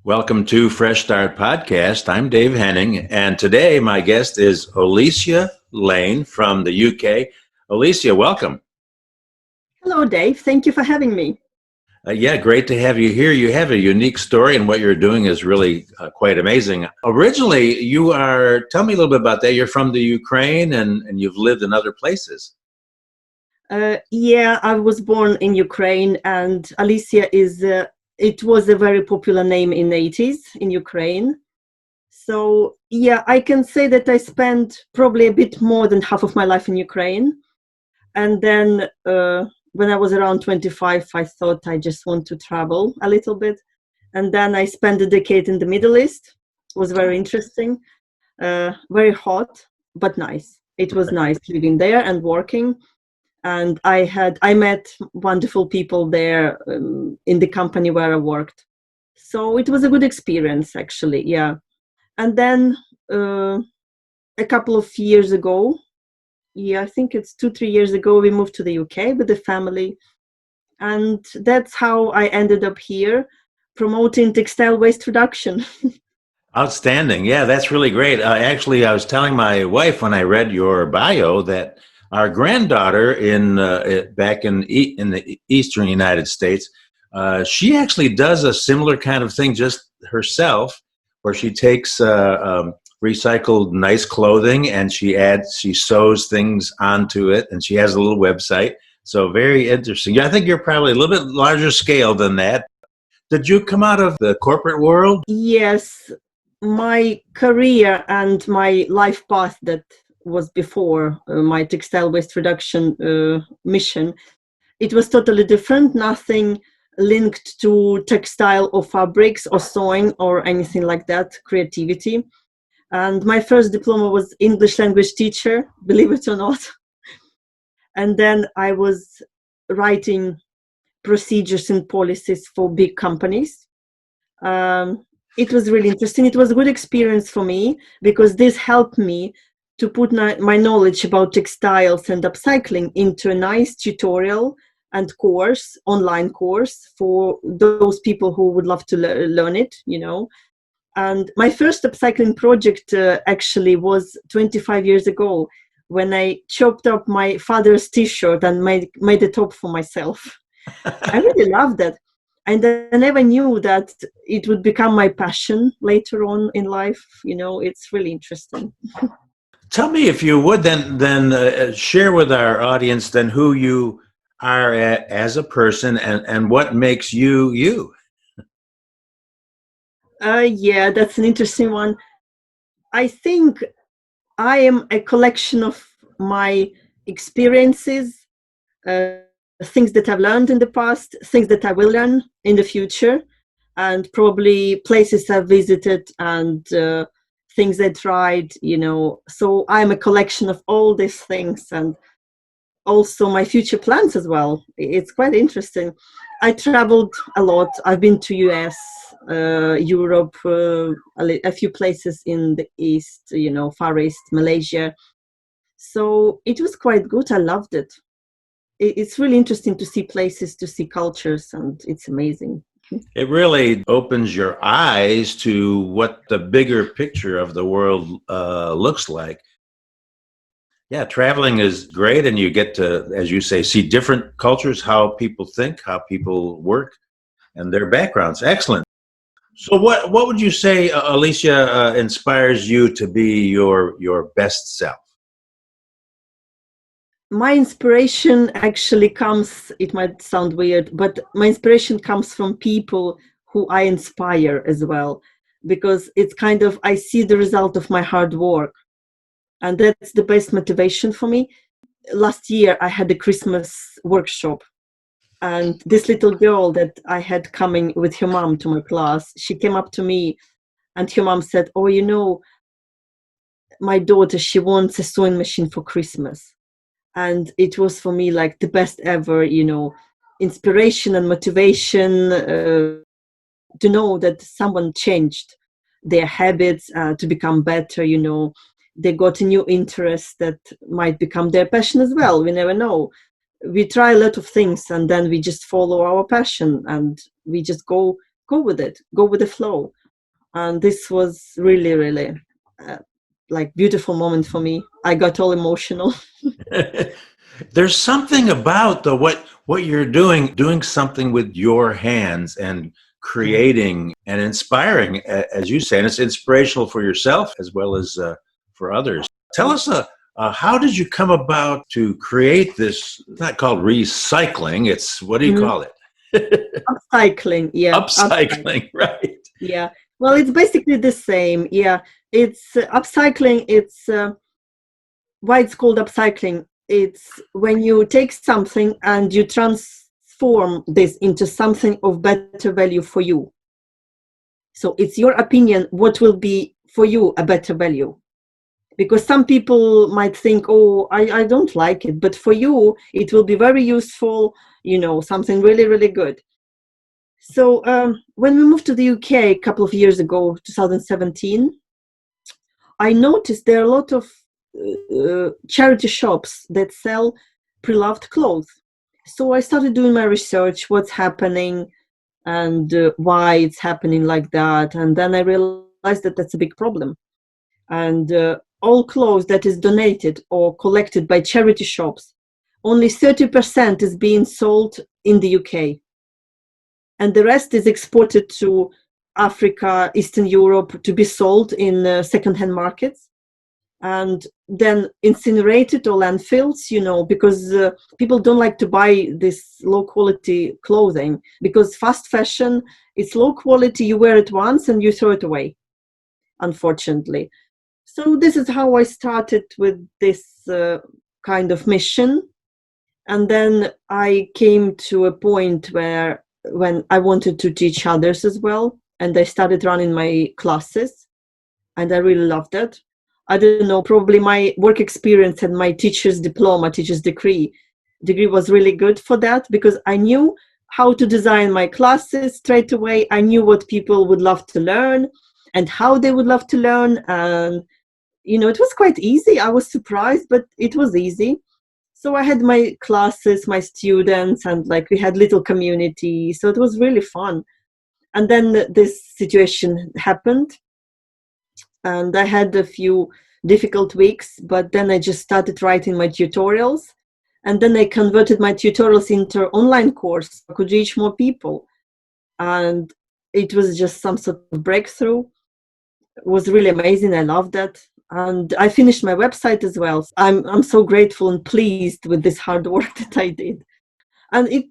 Welcome to Fresh Start Podcast. I'm Dave Henning, and today my guest is Olesya Lane from the UK. Olesya, welcome. Hello, Dave. Thank you for having me. Yeah, great to have you here. You have a unique story, and what you're doing is really quite amazing. Originally, tell me a little bit about that. You're from the Ukraine, and you've lived in other places. Yeah, I was born in Ukraine, and Olesya it was a very popular name in the 80s in Ukraine. So, yeah, I can say that I spent probably a bit more than half of my life in Ukraine. And then when I was around 25, I thought I just want to travel a little bit. And then I spent a decade in the Middle East. It was very interesting, very hot, but nice. It was nice living there and working. And I met wonderful people there in the company where I worked. So it was a good experience, actually, yeah. And then a couple of years ago, I think it's 2-3 years ago, we moved to the UK with the family. And that's how I ended up here promoting textile waste reduction. Outstanding. Yeah, that's really great. Actually, I was telling my wife when I read your bio that our granddaughter back in the eastern United States, she actually does a similar kind of thing just herself, where she takes recycled nice clothing and she sews things onto it, and she has a little website. So very interesting. Yeah, I think you're probably a little bit larger scale than that. Did you come out of the corporate world? Yes, my career and my life path that was before my textile waste reduction mission, it was totally different. Nothing linked to textile or fabrics or sewing or anything like that, creativity. And my first diploma was English language teacher, believe it or not. And then I was writing procedures and policies for big companies. It was really interesting. It was a good experience for me because this helped me to put my knowledge about textiles and upcycling into a nice tutorial and online course for those people who would love to learn it, And my first upcycling project actually was 25 years ago when I chopped up my father's t-shirt and made a top for myself. I really loved that. And I never knew that it would become my passion later on in life. It's really interesting. Tell me, if you would, then share with our audience then who you are as a person and what makes you you. Yeah, that's an interesting one. I think I am a collection of my experiences, things that I've learned in the past, things that I will learn in the future, and probably places I've visited and things I tried, So I'm a collection of all these things and also my future plans as well. It's quite interesting. I traveled a lot. I've been to US, Europe, a few places in the East, Far East, Malaysia. So it was quite good. I loved it. It's really interesting to see places, to see cultures, and it's amazing. It really opens your eyes to what the bigger picture of the world looks like. Yeah, traveling is great, and you get to, as you say, see different cultures, how people think, how people work, and their backgrounds. Excellent. So, what would you say, Olesya, inspires you to be your best self? My inspiration actually comes, it might sound weird, but my inspiration comes from people who I inspire as well, because it's kind of, I see the result of my hard work. And that's the best motivation for me. Last year, I had a Christmas workshop. And this little girl that I had coming with her mom to my class, she came up to me and her mom said, "Oh, my daughter, she wants a sewing machine for Christmas." And it was for me like the best ever, inspiration and motivation to know that someone changed their habits to become better, they got a new interest that might become their passion as well. We never know. We try a lot of things and then we just follow our passion and we just go go with it, go with the flow. And this was really, really like beautiful moment for me. I got all emotional. There's something about what you're doing something with your hands and Yeah. creating and inspiring, as you say, and it's inspirational for yourself as well as for others. Tell us, how did you come about to create this? It's not called recycling. It's, what do you Mhm. call it? Upcycling, yeah, upcycling. Upcycling, right? Yeah. Well, it's basically the same. Yeah. It's upcycling. It's why it's called upcycling. It's when you take something and you transform this into something of better value for you. So it's your opinion what will be for you a better value. Because some people might think, oh, I don't like it. But for you, it will be very useful, something really, really good. So when we moved to the UK a couple of years ago, 2017, I noticed there are a lot of charity shops that sell pre-loved clothes. So I started doing my research, what's happening and why it's happening like that. And then I realized that that's a big problem. And all clothes that is donated or collected by charity shops, only 30% is being sold in the UK. And the rest is exported to Africa, Eastern Europe to be sold in second-hand markets and then incinerated or landfills, because people don't like to buy this low quality clothing because fast fashion, it's low quality, you wear it once and you throw it away, unfortunately. So this is how I started with this kind of mission. And then I came to a point where when I wanted to teach others as well, and I started running my classes, and I really loved it. I don't know, probably my work experience and my teacher's diploma, teacher's degree was really good for that because I knew how to design my classes straight away. I knew what people would love to learn and how they would love to learn. And, it was quite easy. I was surprised, but it was easy. So I had my classes, my students, and like we had little community. So it was really fun. And then this situation happened and I had a few difficult weeks, but then I just started writing my tutorials. And then I converted my tutorials into online course. I could reach more people. And it was just some sort of breakthrough. It was really amazing. I loved that. And I finished my website as well. I'm so grateful and pleased with this hard work that I did. And it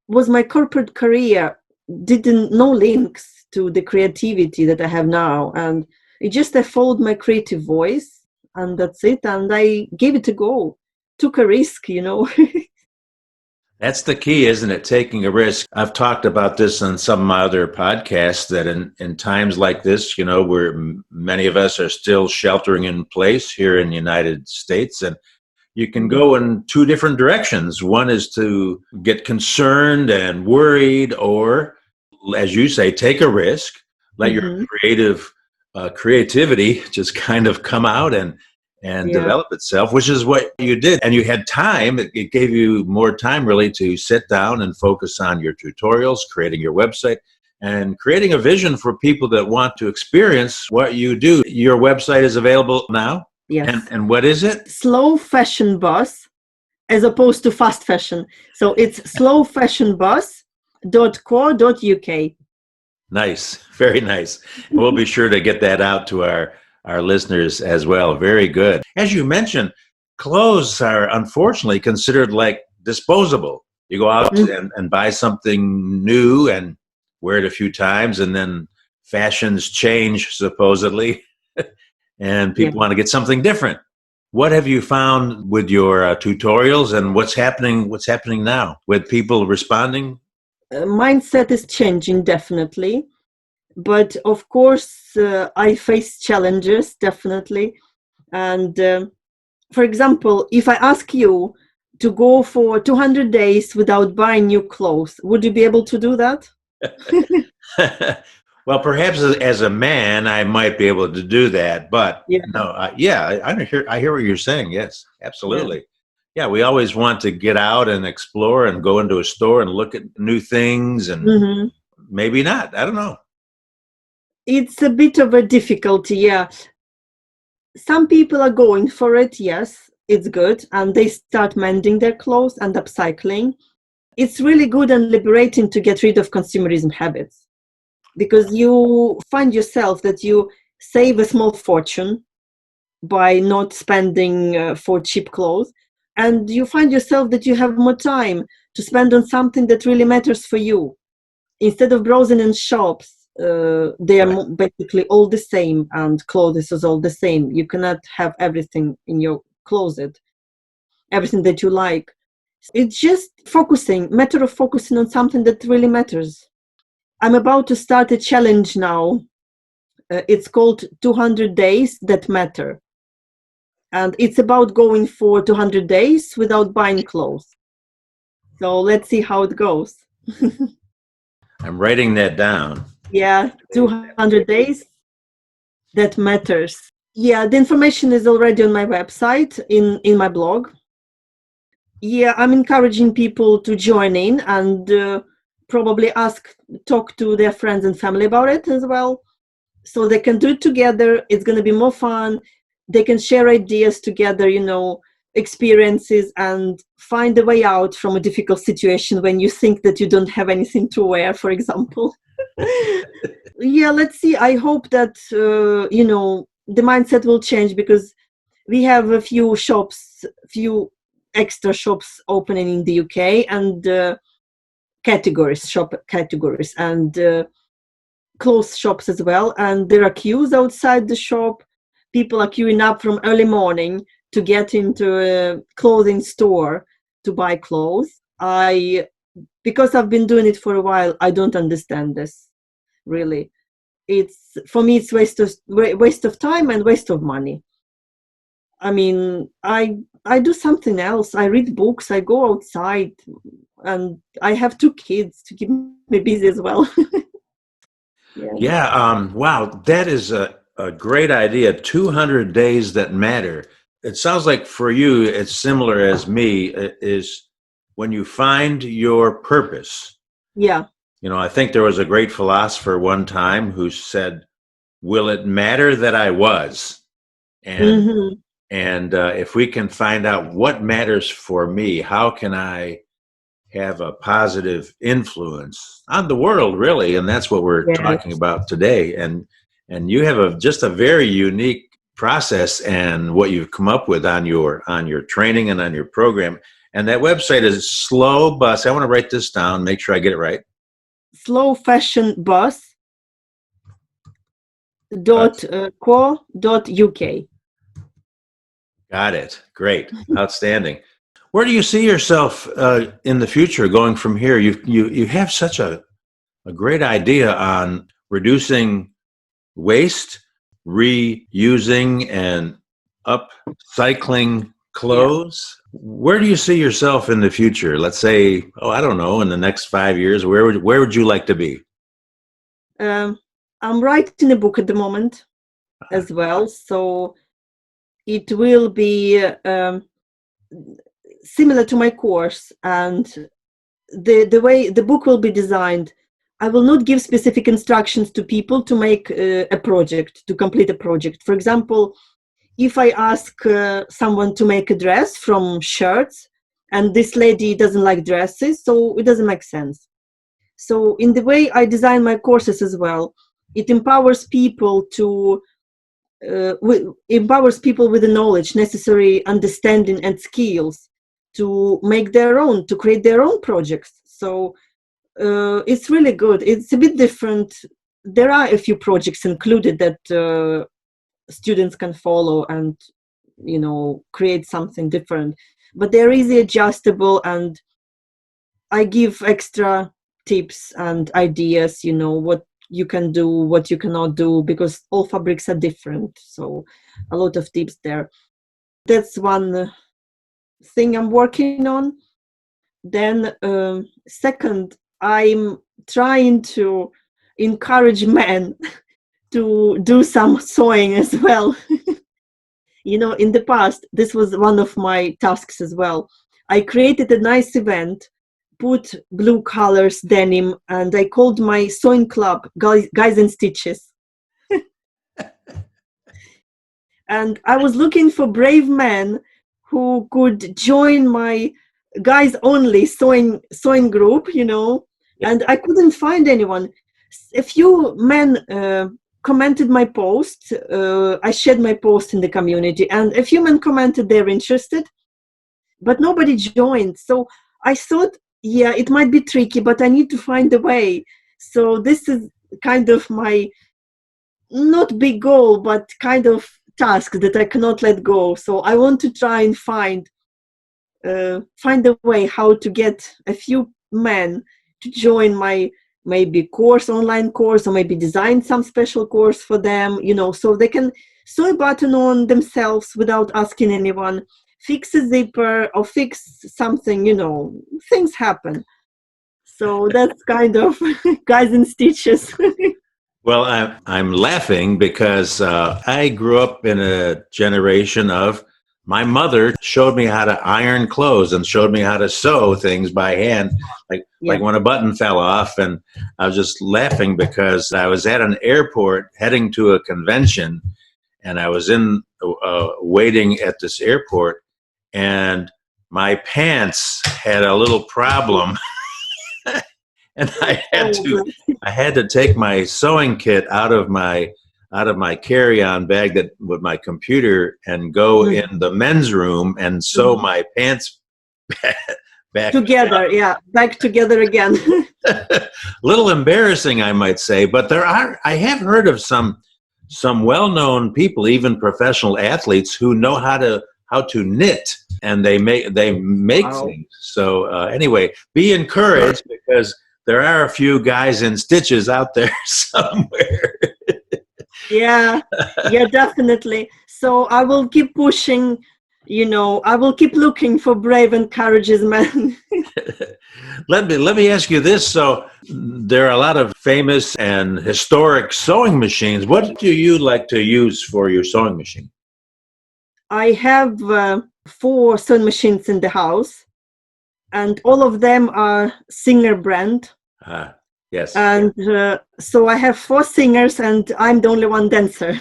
was my corporate career didn't no links to the creativity that I have now. And it just I followed my creative voice and that's it. And I gave it a go. Took a risk. That's the key, isn't it? Taking a risk. I've talked about this on some of my other podcasts that in times like this, where many of us are still sheltering in place here in the United States, and you can go in two different directions. One is to get concerned and worried, or, as you say, take a risk, let your Mm-hmm. creativity just kind of come out and Yeah. develop itself, which is what you did. And you had time. It gave you more time really to sit down and focus on your tutorials, creating your website, and creating a vision for people that want to experience what you do. Your website is available now. Yes. And what is it? Slow fashion bus as opposed to fast fashion. So it's slowfashionbus.co.uk. Nice. Very nice. And we'll be sure to get that out to our listeners as well. Very good. As you mentioned, clothes are unfortunately considered like disposable. You go out and buy something new and wear it a few times, and then fashions change supposedly, and Yeah. people want to get something different. What have you found with your tutorials, and what's happening now with people responding? Mindset is changing definitely. But of course, I face challenges definitely. And for example, if I ask you to go for 200 days without buying new clothes, would you be able to do that? Well, perhaps as a man, I might be able to do that, but Yeah, no, I hear what you're saying. Yes, yeah, absolutely. Yeah, we always want to get out and explore and go into a store and look at new things and hmm maybe not. I don't know. It's a bit of a difficulty, yeah. Some people are going for it, yes, it's good, and they start mending their clothes and upcycling. It's really good and liberating to get rid of consumerism habits, because you find yourself that you save a small fortune by not spending for cheap clothes, and you find yourself that you have more time to spend on something that really matters for you. Instead of browsing in shops, they are Right. basically all the same, and clothes is all the same. You cannot have everything in your closet, everything that you like. It's just matter of focusing on something that really matters. I'm about to start a challenge now. It's called 200 Days That Matter. And it's about going for 200 days without buying clothes. So let's see how it goes. I'm writing that down. Yeah, 200 days that matters. Yeah, the information is already on my website, in my blog. Yeah, I'm encouraging people to join in and probably talk to their friends and family about it as well, so they can do it together. It's going to be more fun. They can share ideas together, experiences, and find a way out from a difficult situation when you think that you don't have anything to wear, for example. Yeah, let's see. I hope that the mindset will change, because we have a few extra shops opening in the UK, and shop categories, and clothes shops as well. And there are queues outside the shop. People are queuing up from early morning to get into a clothing store to buy clothes. Because I've been doing it for a while, I don't understand this, really. For me, it's waste of time and waste of money. I mean, I do something else. I read books, I go outside, and I have 2 kids to keep me busy as well. Yeah. Yeah. Wow. That is a great idea. 200 days that matter. It sounds like for you, it's similar as me, is when you find your purpose. Yeah. I think there was a great philosopher one time who said, will it matter that I was? And Hmm. if we can find out what matters for me, how can I have a positive influence on the world, really? And that's what we're talking Yes. about today. And you have just a very unique process and what you've come up with on your training and on your program. And that website is Slow Bus. I want to write this down, make sure I get it right. Slowfashionbus Bus. .co.uk. Got it. Great. Outstanding. Where do you see yourself in the future going from here? You have such a great idea on reducing waste, reusing, and upcycling Yeah. clothes. Where do you see yourself in the future? Let's say, I don't know, in the next 5 years. Where would you like to be? I'm writing a book at the moment as well, so it will be similar to my course, and the way the book will be designed, I will not give specific instructions to people to make a project, to complete a project. For example, if I ask someone to make a dress from shirts, and this lady doesn't like dresses, so it doesn't make sense. So in the way I design my courses as well, it empowers people with the knowledge, necessary understanding and skills to to create their own projects. So it's really good. It's a bit different. There are a few projects included that students can follow and create something different, but they're easy adjustable, and I give extra tips and ideas, what you can do, what you cannot do, because all fabrics are different. So a lot of tips there. That's one thing I'm working on. Then second, I'm trying to encourage men to do some sewing as well. In the past, this was one of my tasks as well. I created a nice event, put blue colors denim, and I called my sewing club Guys in Stitches. And I was looking for brave men who could join my guys only sewing group, and I couldn't find anyone. A few men commented my post. I shared my post in the community, and a few men commented they're interested, but nobody joined. So I thought, yeah, it might be tricky, but I need to find a way. So this is kind of my not big goal, but kind of task that I cannot let go. So I want to try and find a way how to get a few men to join my maybe online course, or maybe design some special course for them, so they can sew a button on themselves without asking anyone, fix a zipper or fix something, things happen. So that's kind of Guys in Stitches. Well, I'm laughing because I grew up in a generation of my mother showed me how to iron clothes and showed me how to sew things by hand, like when a button fell off. And I was just laughing because I was at an airport heading to a convention, and I was waiting at this airport, and my pants had a little problem. And I had to take my sewing kit out of my carry-on bag with my computer and go in the men's room and sew my pants back together. Yeah, back together again. Little embarrassing, I might say, but I have heard of some well-known people, even professional athletes, who know how to knit, and they make wow. things. So anyway, be encouraged, because there are a few guys in stitches out there somewhere. Yeah, definitely. So I will keep pushing, I will keep looking for brave and courageous men. Let me ask you this. So there are a lot of famous and historic sewing machines. What do you like to use for your sewing machine? I have 4 sewing machines in the house, and all of them are Singer brand. Yes. And so I have 4 singers, and I'm the only one dancer.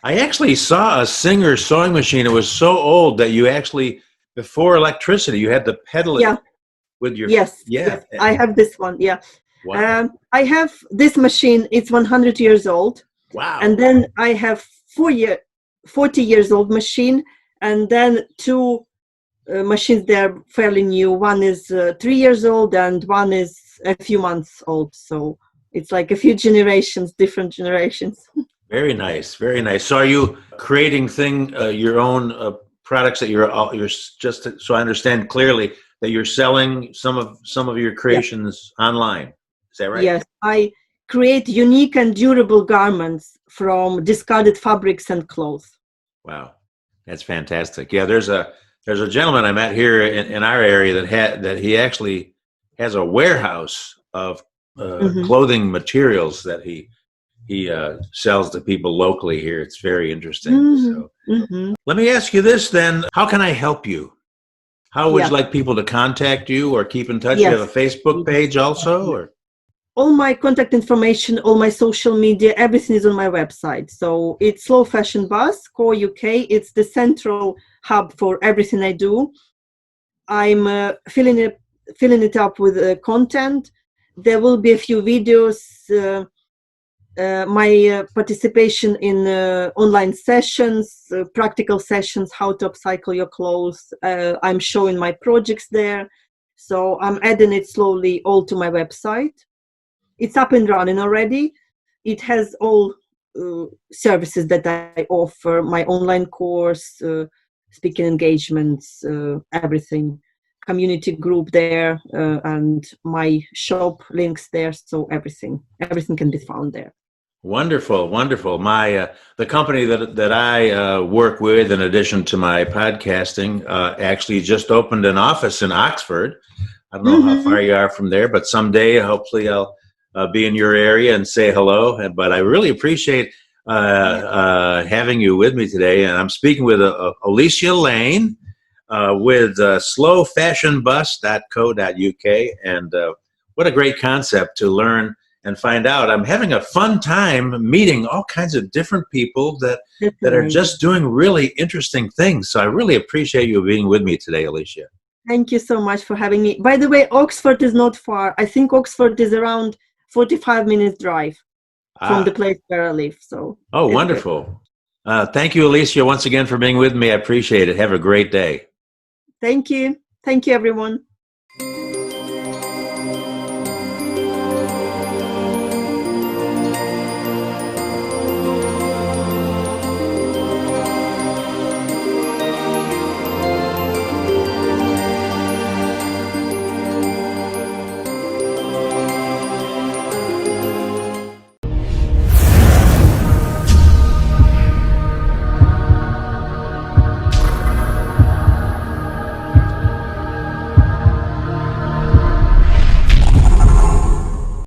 I actually saw a Singer sewing machine. It was so old that you actually, before electricity, you had to pedal it with your... Yes. I have this one, Wow. I have this machine. It's 100 years old. Wow. And then I have 40 years old machine, and then 2 machines, they're fairly new. One is 3 years old and one is a few months old. So it's like a few generations, different generations. Very nice, very nice. So are you creating your own products that you're just so I understand clearly that you're selling some of your creations online? Is that right? Yes, I create unique and durable garments from discarded fabrics and clothes. Wow, that's fantastic. Yeah, there's a gentleman I met here in our area that he actually has a warehouse of clothing materials that he sells to people locally here. It's very interesting. So let me ask you this then. How can I help you? How would you like people to contact you or keep in touch? You have a Facebook page also? Or? All my contact information, all my social media, everything is on my website. So it's Slow Fashion Buzz, Core UK. It's the central hub for everything I do. I'm filling it up with content. There will be a few videos, my participation in online sessions, practical sessions, how to upcycle your clothes. I'm showing my projects there. So I'm adding it slowly all to my website. It's up and running already. It has all services that I offer, my online course, speaking engagements, everything, community group there, and my shop links there. So everything can be found there. Wonderful, wonderful. My the company that I work with, in addition to my podcasting, actually just opened an office in Oxford. I don't know how far you are from there, but someday hopefully I'll be in your area and say hello. But I really appreciate having you with me today. And I'm speaking with Olesya Lane with slowfashionbus.co.uk. And what a great concept to learn and find out. I'm having a fun time meeting all kinds of different people that are just doing really interesting things. So I really appreciate you being with me today, Olesya. Thank you so much for having me. By the way, Oxford is not far. I think Oxford is around 45 minutes drive from the place where I live. So. Oh, wonderful. Thank you, Olesya, once again for being with me. I appreciate it. Have a great day. Thank you. Thank you, everyone.